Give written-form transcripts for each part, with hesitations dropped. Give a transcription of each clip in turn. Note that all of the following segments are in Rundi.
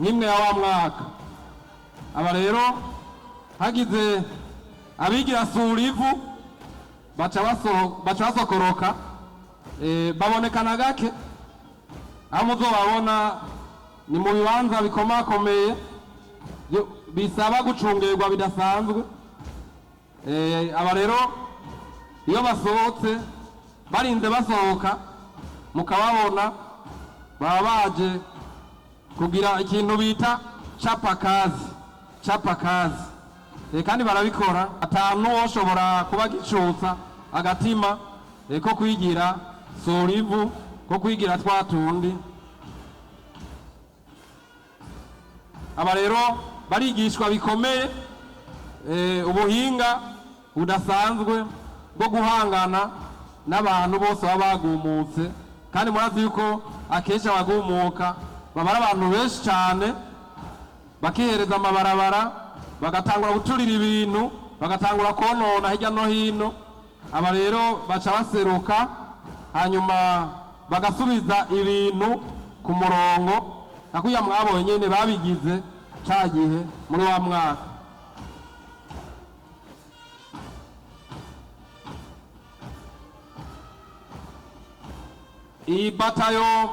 nk'imwe ya wa mwaka. Aba rero hagize abigira sura ivu baca basokoroka, babonekana gake, aho muzobabona ni mu bibanza bikomakomeye bisaba gucungerwa bidasanzwe. Aba rero iyo basohotse barinze basohoka mukababona baba baje kugira ikintu bita chapa kazi, kandi barabikora atanu woshobora kuba gicutsa agatima ko kwigira sorivu, ko kwigira twatundi. Aba rero barigishwa bikomeye ubuhinga budasanzwe bwo guhangana n'abantu bose baba bagumutse, kandi murazi yuko akenshi abagumuka baba ari abantu benshi cyane, bakihereza amabarabara bagatangura guturira ibintu, bagatangura konona hirya no hino. Aba rero baca baseruka hanyuma bagasubiza ibintu ku murongo, nakuya mwabonye nyene babigize ca gihe muri wa mwaka. Iyi batayo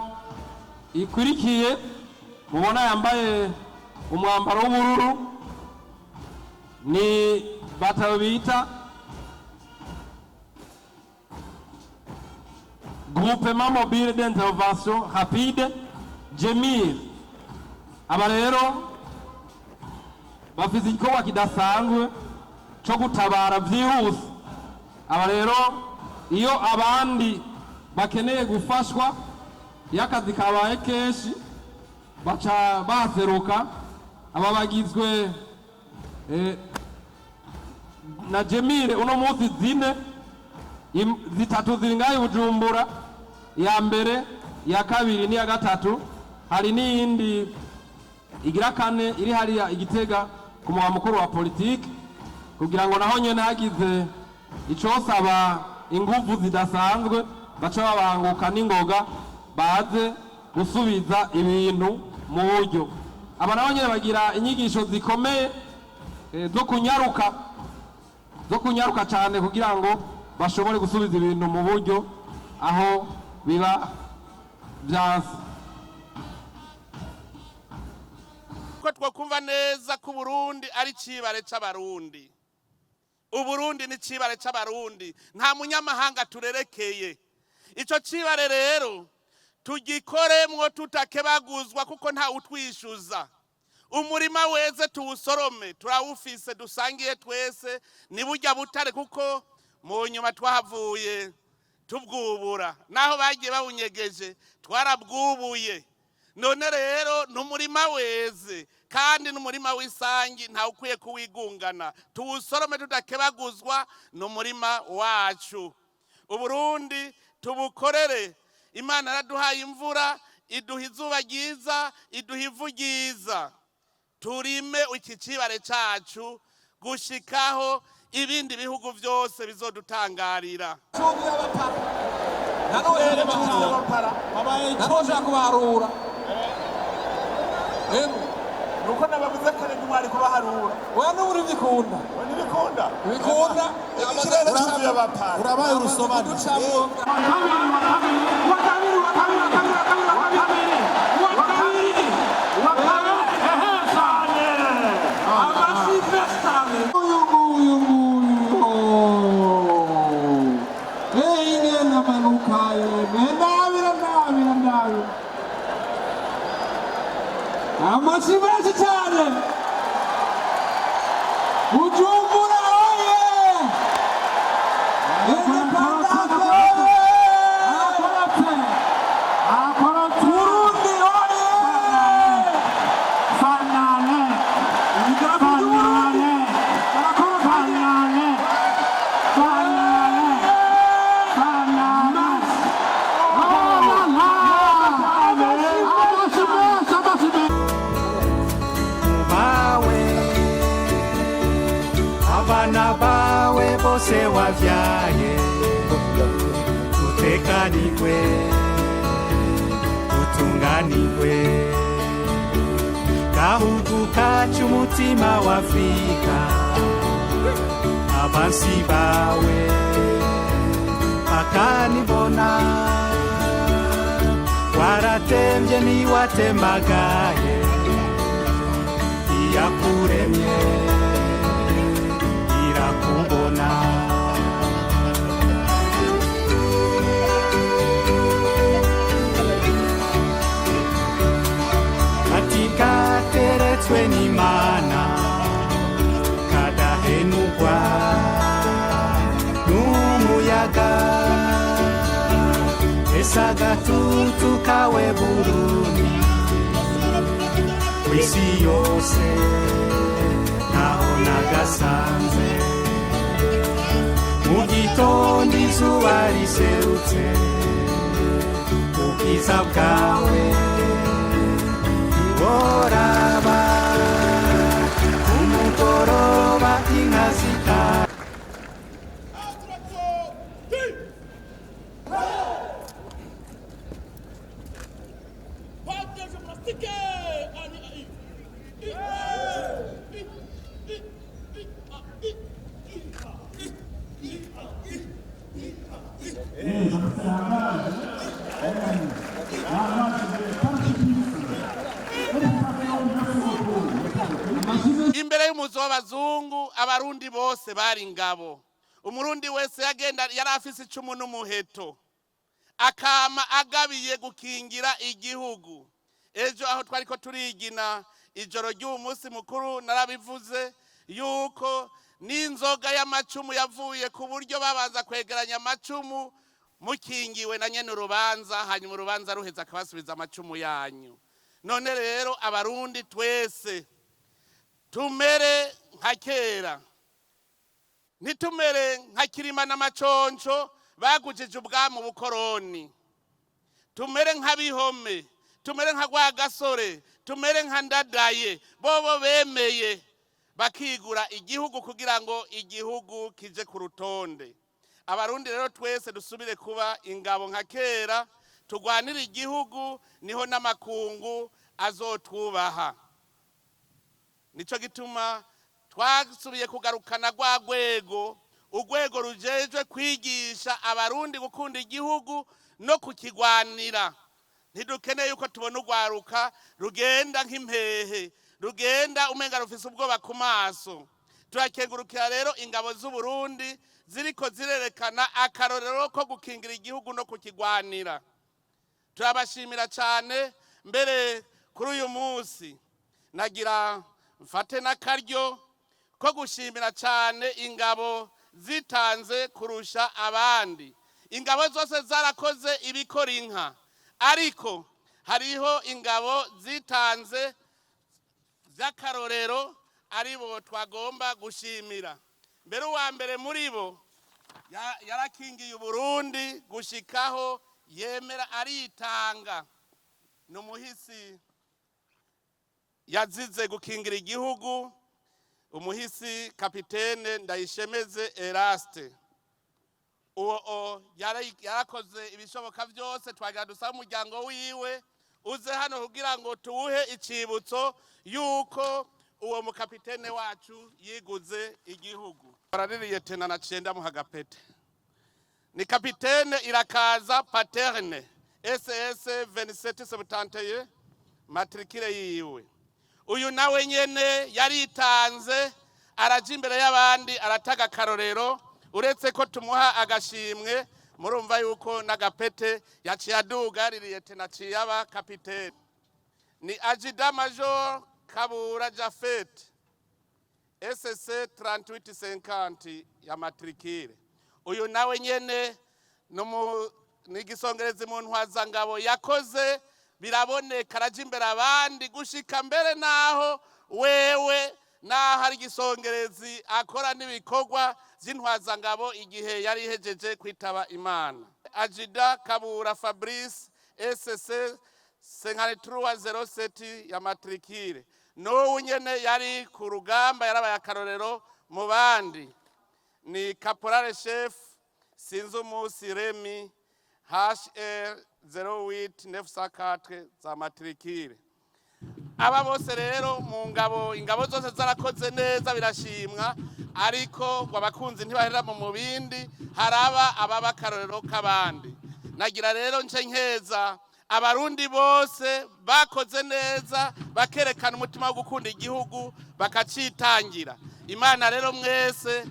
ikwirikiye mubona yambaye umwambaro w'ubururu ni batayo bita Groupement Mobile d'Intervention Rapide Yashimiye. Aba rero bafite igikorwa kidasanzwe cyo gutabara byihuse. Aba rero iyo abandi bakeneye gufashwa y'akazi kabaye kenshi baca baseruka. Aba bagizwe na Yashimiye uno munsi zitatu ziri ngaho Bujumbura, ya mbere ya kabiri n'iya gatatu. Hari n'iyindi igira kane iri hariya Igitega ku mugwa mukuru wa politiki, kugira ngo naho nyene hagize icosaba inguvu zidasanzwe baca babanguka n'ingoga baze gusubiza ibintu mu buryo. Aba naho nyene bagira inyigisho zikomeye zo kunyaruka cyane kugira ngo bashobore gusubiza ibintu mu buryo aho biba byanse. Ko twakumva neza ko Burundi ari cibare c'abarundi. Uburundi ni cibare c'abarundi, nta munyamahanga turerekeye. Ico cibare rero tugikoremwo tutakebaguzwa kuko nta utwishuza. Umurima weze tuwusorome, turawufise dusangiye twese, ni burya butare kuko mu nyuma twahavuye tubwubura, naho bagiye bawunyegeje twarabwubuye. None rero n'umurima weze kandi n'umurima w'isangi nta ukwiye kuwigungana, tuwusorome tudakebaguzwa, n'umurima wacu. Uburundi tubukorere. Imana yaraduhaye imvura, iduha izuba ryiza, iduha ivu ryiza. Turime iki cibare cacu gushikaho ibindi bihugu byose bizodutangarira. Nuko nabavuze kare ntwari kubaharura. Oya n'uri bikunda. Bikunda. Ikirere cyuzuye abapara. Urabaye urusobani. Amashyi menshi cyane. Bujumbura oye! Burundi oye! Fanale! Fanale! Fanale! Fanale! Abana bawe bose wavyaye utekanirwe utunganirwe gahugu kacu umutima wa Afrika abansi bawe bakanibona waratemvye niwatemagaye iyakuremye irakubona kateretswe n'Imana kadahenugwa n'umuyaga ese agatutu kawe Burundi kw'isi yose ntaho nagasanze mu gitondo izuba riserutse ubwiza bwawe boraba umugoroba inka zitara imbere y'umuzo w'abazungu abarundi bose bari ingabo. Umurundi wese yagenda yari afise icumu n'umuheto akama agabiye gukingira igihugu. Ejo aho twariko turigina ijoro ry'uwo munsi mukuru narabivuze yuko n'inzoga y'amacumu yavuye ku buryo babanza kwegeranya amacumu mukingiwe na nyene urubanza, hanyuma urubanza ruheza akabasubiza amacumu yanyu. None rero abarundi twese tumere nka kera, nitumere nka Kirima n'Amaconco bagujije ubwami ubukoroni, tumere nka Bihome, tumere nka Rwagasore, tumere nka Ndadaye, bobo bemeye bakigura igihugu kugira ngo igihugu kije ku rutonde. Abarundi rero twese dusubire kuba ingabo nka kera, tugwanira igihugu, niho n'amakungu azotwubaha. Nico gituma twasubiye kugarukana rwa rwego, urwego rujejwe kwigisha abarundi gukunda igihugu no kukigwanira. Ntidukeneye yuko tubona urwaruka rugenda nk'impehe, rugenda umenga rufise ubwoba ku maso. Turakengurukira rero ingabo z'u Burundi ziriko zirerekana akarorero ko gukingira igihugu no kukigwanira. Turabashimira cyane. Mbere kuri uyu munsi nagira mfate n'akaryo ko gushimira cyane ingabo zitanze kurusha abandi. Ingabo zose zarakoze ibikora inka, ariko hariho ingabo zitanze z'akarorero aribo twagomba gushimira. Mbere uwa mbere muri bo yarakingiye Uburundi gushikaho yemera aritanga. N'umuhisi yazize gukingira igihugu, umuhisi kapitene Ndayishimiye Evariste. Uwo yarakoze ibishoboka byose, twagira dusaba umuryango wiwe uze hano kugira ngo tuwuhe icibutso yuko uwo mukapitene wacu yiguze igihugu. Baraririye tena na cenda mu hagapete. Ni kapitene Irakaza Paterne SS 2771 matrikire yiwe. Uyu nawe nyene yaritanze araje imbere y'abandi arataga karorero, uretse ko tumuha agashimwe murumva yuko n'agapete yaciye aduga ririye tena ciyaba kapitene. Ni Ajida Major Kabura Jafet SSC 3850 ya matrikire. Uyu nawe nyene ni gisongerezi mu ntwazangabo yakoze biraboneka araje imbere abandi gushika mbere naho wewe naho ari gisongerezi akora n'ibikorwa by'intwazangabo igihe yari ihejeje kwitaba Imana. Ajida Kabura Fabrice SSC 5307 ya matrikire. No nyene yari ku rugamba yarabaye akarorero mu bandi. Ni Caporal Chef Sinzumusi Remi HR 08904 za matrikire. aba bose rero mu ingabo zose zarakoze neza birashimwa, ariko ngo abakunzi ntibahera mu bindi, haraba ababa akarorero k'abandi. Nagira rero nce nkeza abarundi bose bakoze neza, bakerekana umutima wo gukunda igihugu, bakacitangira. Imana rero mwese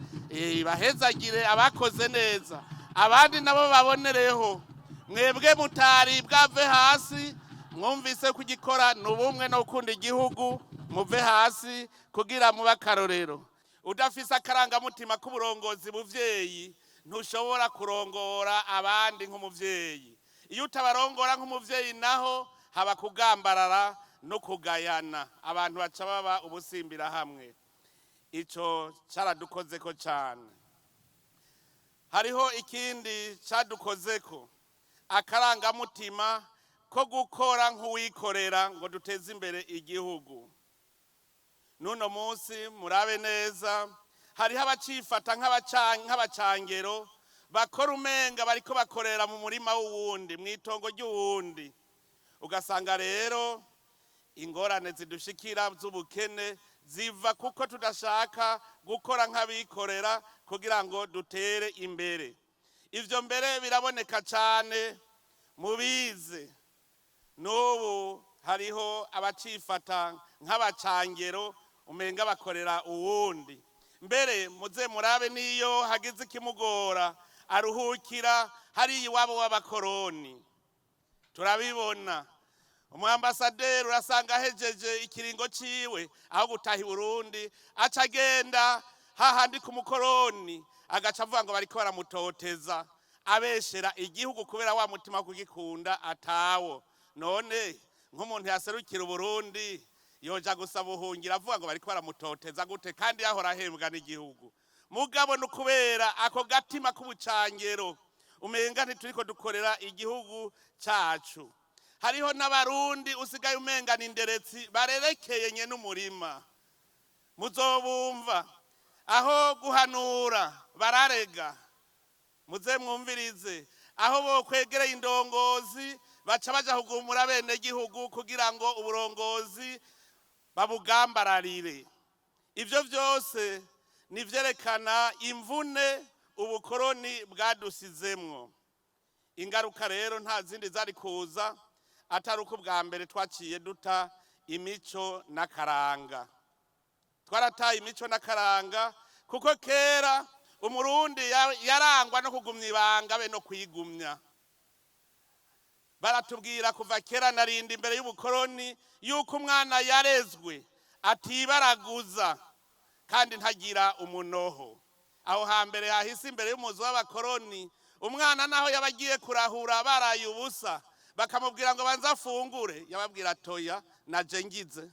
bahezagire abakoze neza, abandi nabo babonereho. Mwebwe mutari bwave hasi, mwumvise kugikora n'ubumwe no gukunda igihugu, muve hasi kugira mube akarorero. Udafise akarangamutima k'uburongozi buvyeyi, ntushobora kurongora abandi nk'umuvyeyi. Iyo utabarongora nk'umuvyeyi naho haba kugambarara no kugayana, abantu baca baba ubusimbira hamwe. Ico caradukozeko cyane. Hariho ikindi cadukozeko, akarangamutima ko gukora nk'uwikorera ngo duteze imbere igihugu. Nuno munsi murabe neza, hariho abacifata nk'abacangero, bakora umenga bariko bakorera mu murima w'uwundi, mw'itongo ry'uwundi. Ugasanga rero ingorane zidushikira z'ubukene ziva kuko tudashaka gukora nk'abikorera kugira ngo dutere imbere. Ivyo mbere biraboneka cyane mubize. N'ubu hariho abacifata nk'abacangero umenga bakorera uwundi. Mbere muze murabe niyo hagize ikimugora aruhukira hari iwabo w'abakoroni. Turabibona. Umwambasaderi urasanga ahejeje ikiringo ciwe, aho gutaha i Burundi aca agenda hahandi ku mukoroni, agaca avuga ngo bariko baramutoteza, abeshera igihugu kubera wa mutima kugikunda atawo. None nk'umuntu yaserukira Burundi yoja gusaba ubuhungiro avuga ngo bariko baramutoteza gute kandi yahora ahembwa n'igihugu? Mugabo nukubera ako gatima k'ubucangero umenga ntituriko dukorera igihugu cacu. Hariho n'abarundi usigaye umenga n'inderetsi barerekeye nye n'umurima. Muzobumva aho guhanura bararega, muze mwumvirize. Aho bo kwegereye indongozi baca baja kugumura bene gihugu kugira ngo uburongozi babugambararire. Ivyo vyose nivyerekana imvune ubukoroni bwadusizemwo. Ingaruka rero nta zindi zari kuza atari uko bwa mbere twaciye duta imico n'akaranga. Twarataye imico n'akaranga kuko kera umurundi yarangwa no kugumya ibanga be no kwigumya. Baratubwira kuva kera narindi imbere y'ubukoroni yuko umwana yarezwe atibaraguza kandi ntagira umunoho. Aho hambere hahise imbere y'umuzi w'abakoroni, umwana naho yabagiye kurahura baraye ubusa, bakamubwira ngo banza afungure, yababwira toya naje ngize.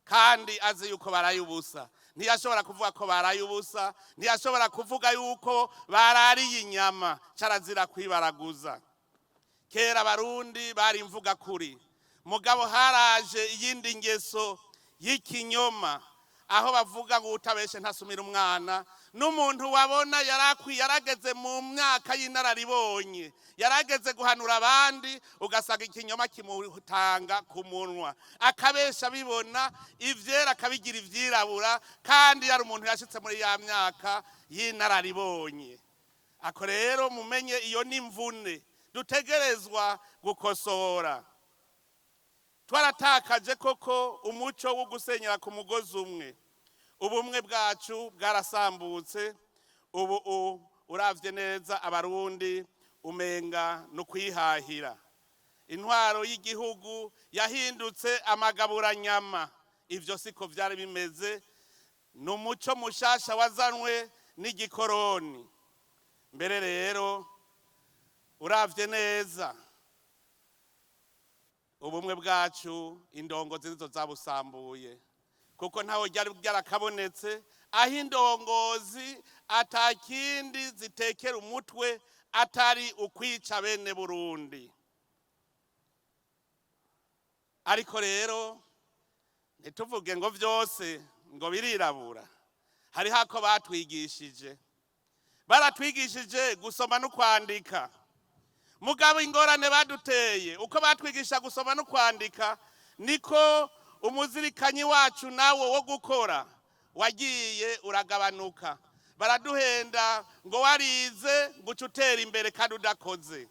Kandi azi yuko baraye ubusa. Ntiyashobora kuvuga ko baraye ubusa, ntiyashobora kuvuga yuko barariye inyama, carazira kwibaraguza. Kera Barundi bari imvuga kuri. Mugabo haraje iyindi ngeso y'ikinyoma, aho bavuga ngo utabeshe ntasumira umwana. N'umuntu wabona yarageze mu myaka y'inararibonye, yarageze guhanura abandi, ugasanga ikinyoma kimutanga ku munwa, akabesha bibona ivyera akabigira ivyirabura, kandi yari umuntu yashitse muri ya myaka y'inararibonye. Ako rero mumenye iyo n'imvune dutegerezwa gukosora. Twaratakaje koko umuco wo gusenyera ku mugozi umwe. Ubumwe bwacu bwarasambutse. Ubu uravye neza abarundi umenga no kwihahira. Intwaro y'igihugu yahindutse amagaburanyama. Ivyo siko vyari bimeze. N'umuco mushasha wazanwe n'igikoroni. Mbere rero uravye neza ubumwe bwacu indongozi nizo zabusambuye, kuko ntaho ryarakabonetse aho indongozi atakindi zitekera umutwe atari ukwica bene Burundi. Ariko rero ntituvuge ngo vyose ngo birirabura. Hari hako batwigishije, baratwigishije gusoma no kwandika. Mugabo ingorane baduteye uko batwigisha gusoma no kwandika niko umuzirikanyi wacu nawo wo gukora wagiye uragabanuka. Baraduhenda ngo warize ngo utera imbere kandi udakoze,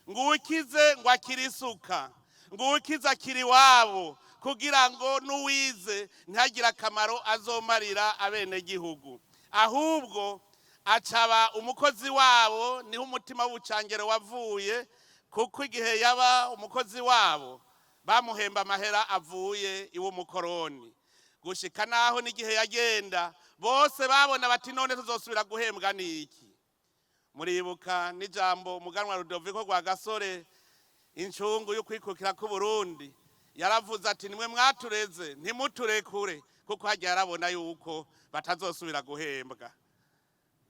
ngo ukize ngo akiri isuka, ngo ukize akiri wabo, kugira ngo n'uwize ntagire akamaro azomarira abenegihugu, ahubwo acaba umukozi wabo. Niho umutima w'ubucangero wavuye, kuko igihe yaba umukozi wabo bamuhemba amahera avuye iw'umukoroni, gushika naho n'igihe yagenda bose babona bati none tuzosubira guhembwa n'iki. Muribuka n'ijambo umuganwa Rudoviko rwa Gasore, incungu yo kwikukira ku Burundi, yaravuze ati nimwe mwatureze ntimuturekure, kuko hajya yarabona yuko batazosubira guhembwa.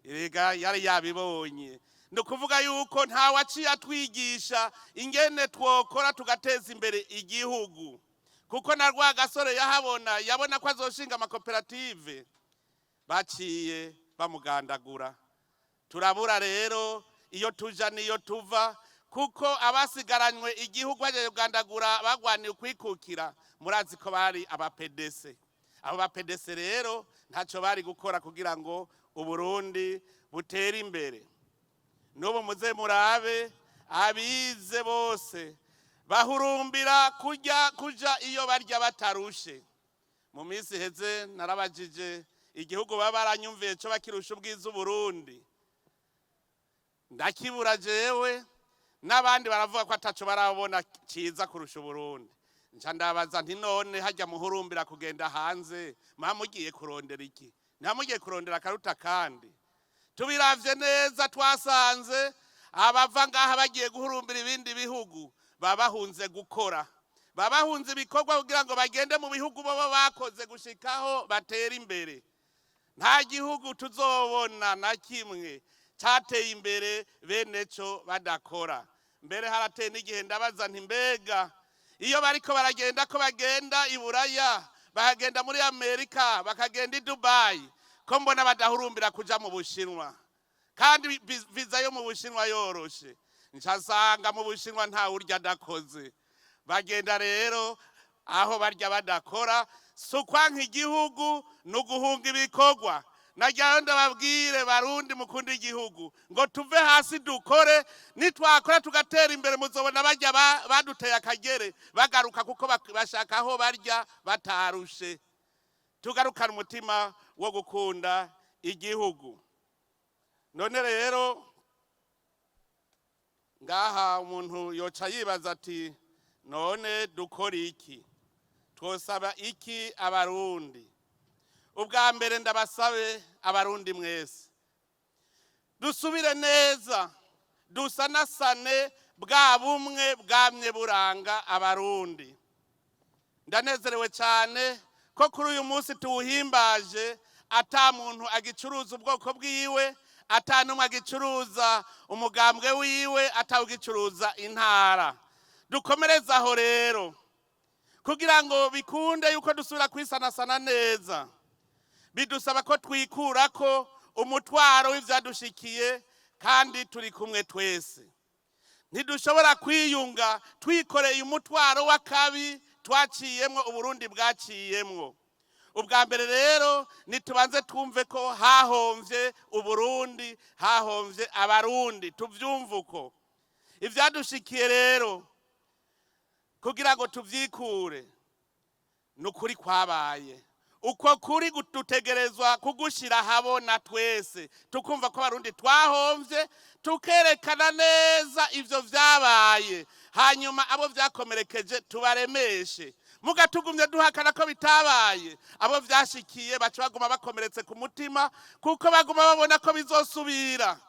Erega yari yabibonye. Ni ukuvuga yuko nta waciye atwigisha ingene twokora tugateza imbere igihugu, kuko na rwa Gasore yabona ko azoshinga amakoperative, baciye bamugandagura. Turabura rero iyo tuja niyo tuva, kuko abasigaranywe igihugu baje kugandagura bagwaniye kwikukira, murazi ko bari abapedese. Abo bapedese rero ntacyo bari gukora kugira ngo Uburundi butere imbere. N'ubu muze murabe abize bose bahurumbira kuja iyo barya batarushe. Mu minsi heze narabajije igihugu baba baranyumviye cyo bakirusha ubwiza Uburundi, ndakibura jewe, n'abandi baravuga ko ataco barabona ciza kurusha Uburundi. Nca ndabaza nti none hajya muhurumbira kugenda hanze mugiye kurondera iki? Ntamugiye kurondera akaruta kandi. Tubiravye neza twasanze abava ngaha bagiye guhurumbira ibindi bihugu babahunze gukora, babahunze ibikorwa kugira ngo bagende mu bihugu bo bakoze gushikaho batera imbere. Nta gihugu tuzobona na kimwe cateye imbere bene co badakora. Mbere harateye n'igihe ndabaza nti mbega iyo bariko baragenda ko bagenda i Buraya, bakagenda muri Amerika, bakagenda i Dubai, ko mbona badahurumbira kuja mu Bushinwa, kandi viza yo mu Bushinwa yoroshe. Ncasanga mu Bushinwa nta urya adakoze. Bagenda rero aho barya badakora, sukwanka igihugu n'uguhunga ibikorwa. Najyayo ndababwire Barundi mukunda igihugu ngo tuve hasi dukore, nitwakora tugatera imbere muzobona bajya baduteye akagere bagaruka, kuko bashaka aho barya batarushe. Tugarukana umutima wo gukunda igihugu. None rero ngaha umuntu yoca yibaza ati none dukora iki? Twosaba iki Abarundi? Ubwa mbere ndabasabe Abarundi mwese dusubire neza, dusanasane bwa bumwe bwamye buranga Abarundi. Ndanezerewe cyane ko kuri uyu munsi tuwuhimbaje, ata muntu agicuruza ubwoko bwiwe, ata numwe agicuruza umugambwe wiwe, atawugicuruza intara. Dukomereza aho rero kugira ngo bikunde yuko dusubira kwisanasana neza, bidusaba ko twikurako umutwaro w'ivyadushikiye, kandi turi kumwe twese. Ntidushobora kwiyunga twikoreye umutwaro w'akabi twaciyemwo, Uburundi bwaciyemwo. Ubwa mbere rero nitubanze twumve ko hahomvye Uburundi, hahomvye Abarundi, tuvyumve uko. Ivyadushikiye rero kugira ngo tuvyikure, nukuri kwabaye. Uko kuri dutegerezwa kugushira habona twese, tukumva ko Abarundi twahomvye, tukerekana neza ivyo vyabaye, hanyuma abo vyakomerekeje tubaremeshe. Mugatugumye duhakana ko bitabaye, abo vyashikiye baca baguma bakomeretse ku mutima, kuko baguma babona ko bizosubira.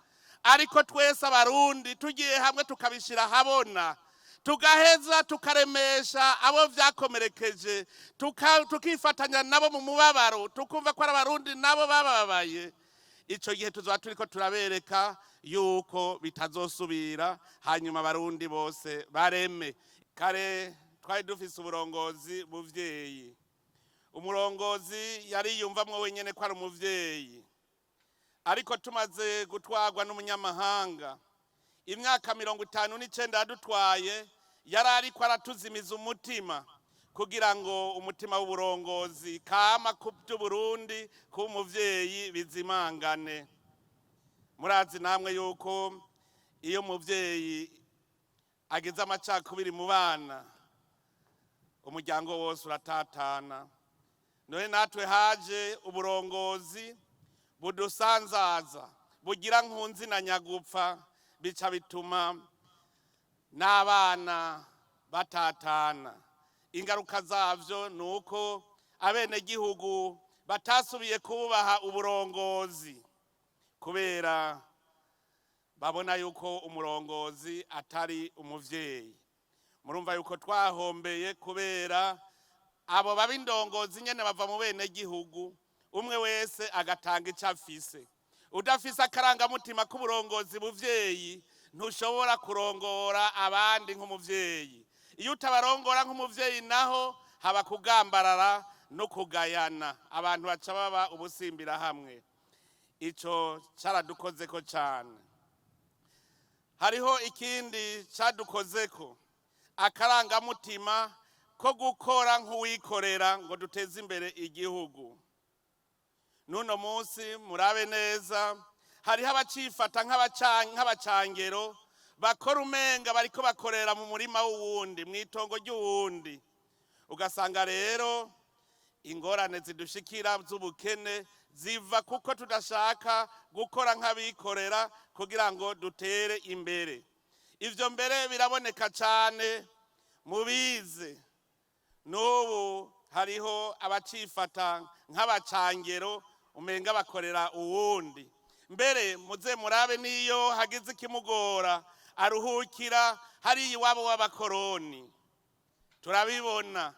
Ariko twese Abarundi tugiye hamwe tukabishira habona, tugaheza tukaremesha abo vyakomerekeje, tukifatanya nabo mu mubabaro, tukumva ko Abarundi nabo bababaye, ico gihe tuzoba turiko turabereka yuko bitazosubira, hanyuma Abarundi bose bareme. Kare twari dufise uburongozi buvyeyi, umurongozi yariyumvamwo wenyene ko ari umuvyeyi, ariko tumaze gutwarwa n'umunyamahanga, imyaka 59 yadutwaye, yari ariko aratuzimiza umutima, kugira ngo umutima w'uburongozi kama ku by'Uburundi ku muvyeyi bizimangane. Murazi namwe yuko iyo muvyeyi agize amacakubiri mu bana umuryango wose uratatana. None natwe haje uburongozi budusanzaza bugira nkunzi na nyagupfa, bica bituma n'abana batatana. Ingaruka zavyo nuko abenegihugu batasubiye kubaha uburongozi kubera babona yuko umurongozi atari umuvyeyi. Murumva yuko twahombeye kubera abo babindongozi nyene bava mu benegihugu, umwe wese agatanga ico afise. Udafise akarangamutima k'uburongozi buvyeyi ntushobora kurongora abandi nk'umuvyeyi. Iyo utabarongora nk'umuvyeyi naho haba kugambarara no kugayana, abantu baca baba ubusimbira hamwe. Ico caradukozeko cane. Hariho ikindi cadukozeko, akarangamutima ko gukora nk'uwikorera ngo duteze imbere igihugu. Nuno munsi murabe neza, hariho abacifata nk'abacangero bakora umenga bariko bakorera mu murima w'uwundi, mw'itongo ry'uwundi. Ugasanga rero ingorane zidushikira z'ubukene ziva kuko tudashaka gukora nk'abikorera kugira ngo dutere imbere. Ivyo mbere biraboneka cane mubize. N'ubu hariho abacifata nk'abacangero umenga bakorera uwundi. Mbere muze murabe niyo hagize ikimugora aruhukira hari iwabo w'abakoroni. Turabibona.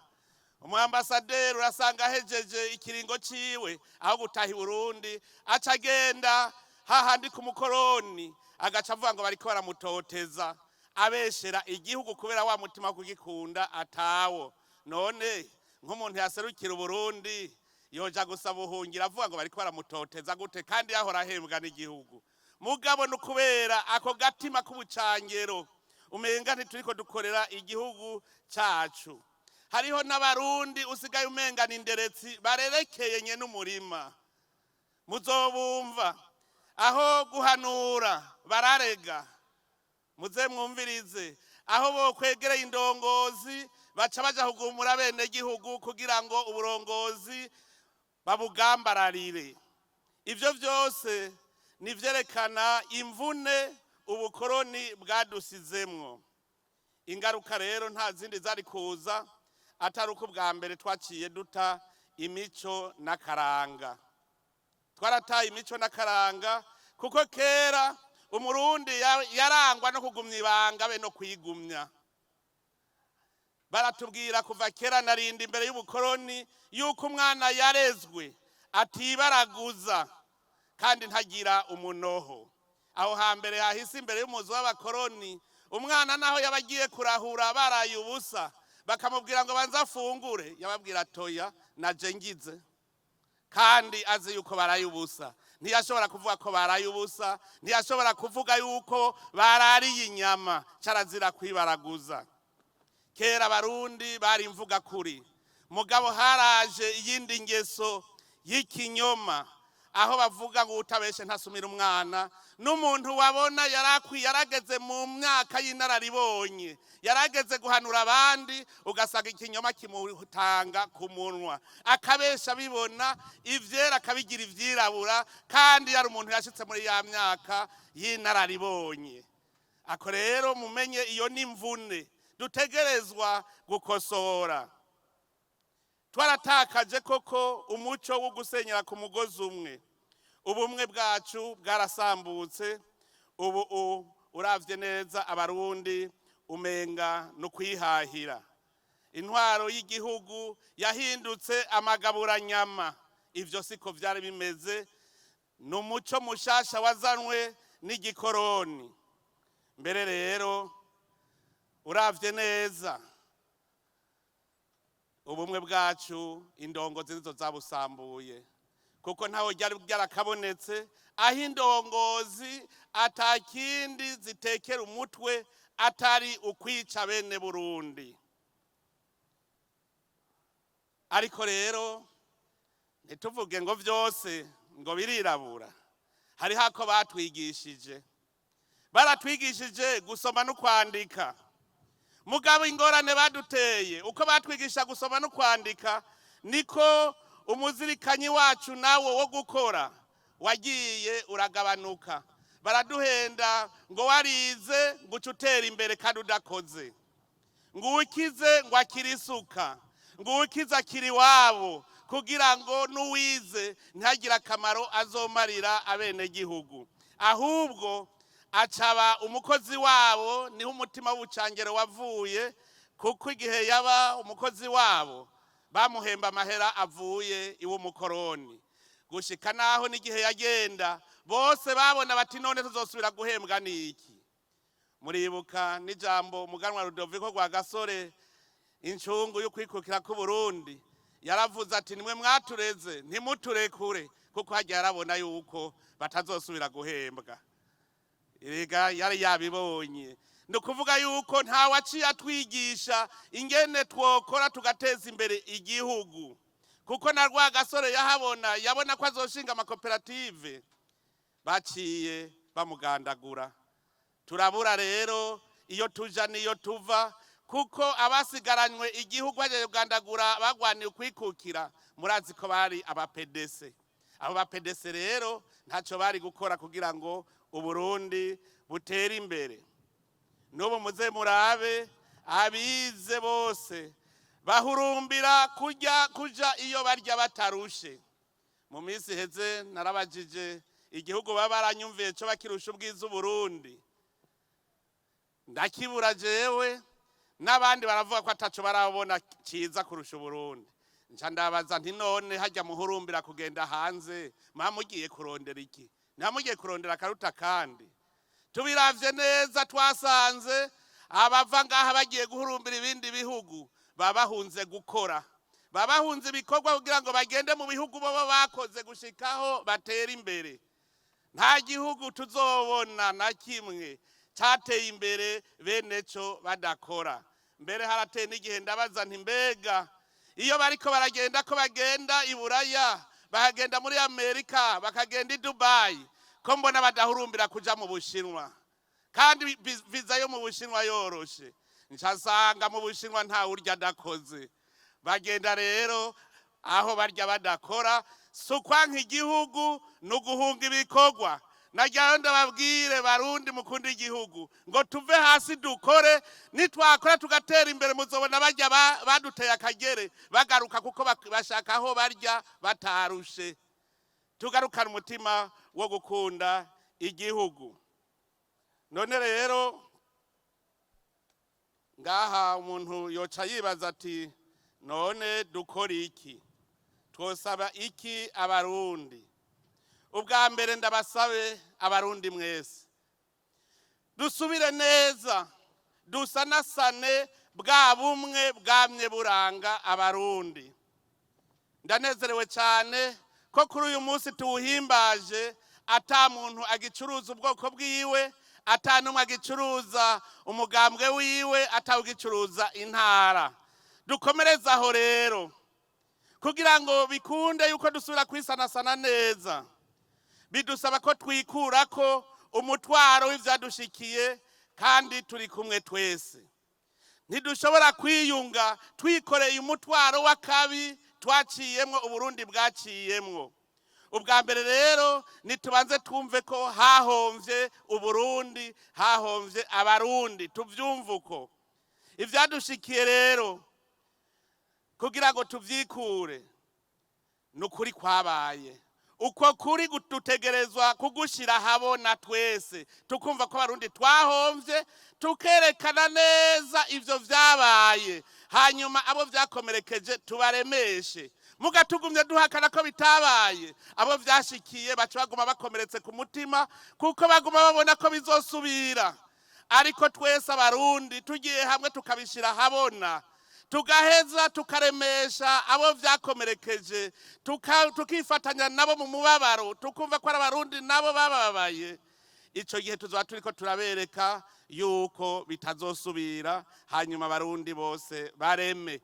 Umuambasaderi urasanga hejeje ikiringo ciwe aho gutaha i Burundi aca agenda hahandi ku mukoroni agaca avuga ngo bariko baramutoteza abeshera igihugu kubera wa mutima wo kugikunda atawo. None nk'umuntu yaserukira Burundi yoja gusaba ubuhungiro avuga ngo bariko baramutoteza gute kandi yahora ahembwa n'igihugu. Mugabo no kubera ako gatima k'ubucangero umenga ntituriko dukorera igihugu cacu. Hariho n'abarundi usigaye umenga n'inderetsi barerekeye nye n'umurima. Muzobumva aho guhanura bararega. Muze mwumvirize aho bo kwegereye indongozi baca baja kugumura bene gihugu kugira ngo uburongozi babugambararire. Ivyo vyose nivyerekana imvune ubukoroni bwadusizemwo. Ingaruka rero nta zindi zari kuza atari uko bwa mbere twaciye duta imico n'akaranga. Twarataye imico n'akaranga kuko kera umurundi yarangwa no kugumya ibanga be no kwigumya. Baratubwira kuva kera narindi imbere y'ubukoroni yuko umwana yarezwe atibaraguza kandi ntagira umunoho. Aho hambere hahise imbere y'umuzi w'abakoroni umwana naho yabagiye kurahura baraye ubusa bakamubwira ngo banza afungure yababwira toya naje ngize kandi azi yuko baraye ubusa. Ntiyashobora kuvuga ko baraye ubusa, ntiyashobora kuvuga yuko barariye inyama, carazira kwibaraguza. Kera Barundi bari imvuga kuri, mugabo haraje iyindi ngeso y'ikinyoma aho bavuga ngo utabeshe ntasumira umwana. N'umuntu wabona yarageze mu myaka y'inararibonye, yarageze guhanura abandi ugasanga ikinyoma kimutanga ku munwa, akabesha bibona ivyera akabigira ivyirabura kandi yari umuntu yashitse muri ya myaka y'inararibonye. Ako rero mumenye iyo n'imvune dutegerezwa gukosora. Twaratakaje koko umuco wo gusenyera ku mugozi umwe. Ubumwe bwacu bwarasambutse. Ubu uravye neza abarundi umenga no kwihahira. Intwaro y'igihugu yahindutse amagaburanyama. Ivyo siko vyari bimeze. N'umuco mushasha wazanwe n'igikoroni. Mbere rero uravye neza ubumwe bwacu indongozi nizo zabusambuye kuko ntaho ryari byarakabonetse aho indongozi atakindi zitekera umutwe atari ukwica bene Burundi. ariko rero ntituvuge ngo byose ngo birirabura. Hari hako batwigishije, baratwigishije gusoma no kwandika. Mugabo ingorane baduteye uko batwigisha gusoma no kwandika, niko umuzirikanyi wacu nawo wo gukora wagiye uragabanuka. Baraduhenda ngo warize ngo ucutera imbere kandi udakoze, ngo ukize ngo akirisuka, ngo ukize akiri wabo, kugira ngo nuwize ntagira akamaro azomarira abene gihugu, ahubwo acaba umukozi wabo. Niho umutima w'ubucangero wavuye, kuko igihe yaba umukozi wabo bamuhemba amahera avuye iwo mukoroni, gushika naho n'igihe yagenda bose babona bati none tuzosubira guhembwa niki. Muribuka n'ijambo umuganwa Rudoviko rwa Gasore, incungu yo kwikukira ku Burundi, yaravuze ati nimwe mwatureze ntimuturekure, kuko hagiye arabona yuko batazosubira guhembwa. Erega yari yabibonye. Ndukuvuga yuko nta waciye atwigisha ingene twokora tugateza imbere igihugu, kuko na rwa Gasore yahabona, yabona ko azoshinga amakoperative, baciye bamugandagura. Turabura rero iyo tuja niyo tuva, kuko abasigaranywe igihugu baje kugandagura bagwaniye kwikukira, murazi ko bari abapedese. Abo bapedese rero ntaco bari gukora kugira ngo Uburundi butere imbere. Nubu muze murabe abize bose bahurumbira kuja iyo barya batarushe. Mu minsi heze narabajije igihugu baba baranyumviye cyo bakirusha ubwiza Uburundi, ndakibura jewe, n'abandi baravuga ko ataco barabona ciza kurusha Uburundi. Nca ndabaza nti none hajya muhurumbira kugenda hanze, mugiye kurondera iki? Ntamugiye kurondera akaruta kandi. Tubiravye neza twasanze abava ngaha bagiye guhurumbira ibindi bihugu babahunze gukora, babahunze ibikorwa kugira ngo bagende mu bihugu baba bakoze gushikaho batera imbere. Nta gihugu tuzobona na kimwe cateye imbere bene co badakora. Mbere harateye n'igihe ndabaza nti mbega iyo bariko baragenda ko bagenda i Buraya, bakagenda muri Amerika, bakagenda i Dubai, ko mbona badahurumbira kuja mu Bushinwa, kandi viza yo mu Bushinwa yoroshe. Ncasanga mu Bushinwa nta urya adakoze. Bagenda rero aho barya badakora, sukwanka igihugu nuguhunga ibikorwa. Najyayo ndababwire Barundi mukunda igihugu ngo tuve hasi dukore, nitwakora tugatera imbere muzobona barya baduteye akagere bagaruka, kuko bashaka aho barya batarushe. Tugarukana umutima wo gukunda igihugu. None rero ngaha umuntu yoca yibaza ati none dukora iki? Twosaba iki Abarundi? Ubwa mbere ndabasabe Abarundi mwese dusubire neza, dusanasane bwa bumwe bwamye buranga Abarundi. Ndanezerewe cyane ko kuri uyu munsi tuwuhimbaje, ata muntu agicuruza ubwoko bwiwe, ata numwe agicuruza umugambwe wiwe, atawugicuruza intara. Dukomereza aho rero kugira ngo bikunde yuko dusubira kwisanasana neza, bidusaba ko twikurako umutwaro w'ivyadushikiye, kandi turi kumwe twese. Ntidushobora kwiyunga twikoreye umutwaro w'akabi twaciyemwo, Uburundi bwaciyemwo. Ubwa mbere rero nitubanze twumve ko hahomvye Uburundi, hahomvye Abarundi, tuvyumve uko. Ivyadushikiye rero kugira ngo tuvyikure, nukuri kwabaye. Uko kuri dutegerezwa kugushira habona twese, tukumva ko Abarundi twahomvye, tukerekana neza ivyo vyabaye, hanyuma abo vyakomerekeje tubaremeshe. Mugatugumye duhakana ko bitabaye, abo vyashikiye baca baguma bakomeretse ku mutima, kuko baguma babona ko bizosubira. Ariko twese Abarundi tugiye hamwe tukabishira habona, tugaheza tukaremesha abo vyakomerekeje, tukifatanya nabo mu mubabaro, tukumva ko Abarundi nabo bababaye. Ico gihe tuzoba turiko turabereka yuko bitazosubira, hanyuma Abarundi bose bareme.